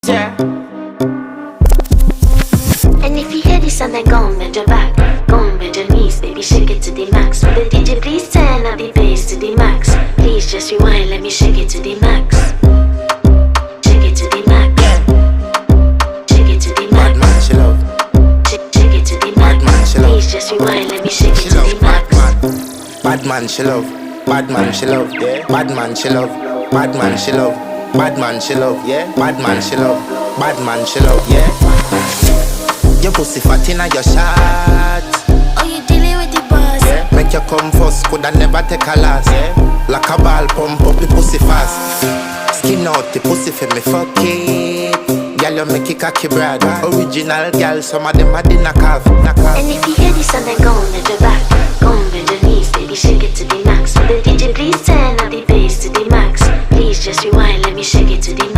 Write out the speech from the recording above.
Yeah. And if you hear this and then go on bend your back, go on bend your knees, baby shake it to the max. Will the DJ please turn up the bass to the max? Please just rewind, let me shake it to the max. Shake it to the max. Shake it to the max. Bad man, she love. Shake it to the max. Bad man, she love. Please just rewind, let me shake it She to love the max. bad man, she love. Bad man, she love. Yeah. Bad man, she love. Bad man, she love. Bad man, she love. Yeah. Bad man, she love. Bad man, she love. Yeah. Your pussy fat inna your shot. Oh, you dealing with the boss? Yeah. Make you come first, coulda never take a last. Yeah. Like a ball, pump up the pussy fast. Skin out the pussy for me, fuck it. Girl, you make it cocky brad. Original girl, some of them a dinner calf. And if you hear this and then go on bend your back, go on bend your knees, baby shake it to the max. Will the DJ please turn up the bass to the max? Please just rewind, let me shake it to the max.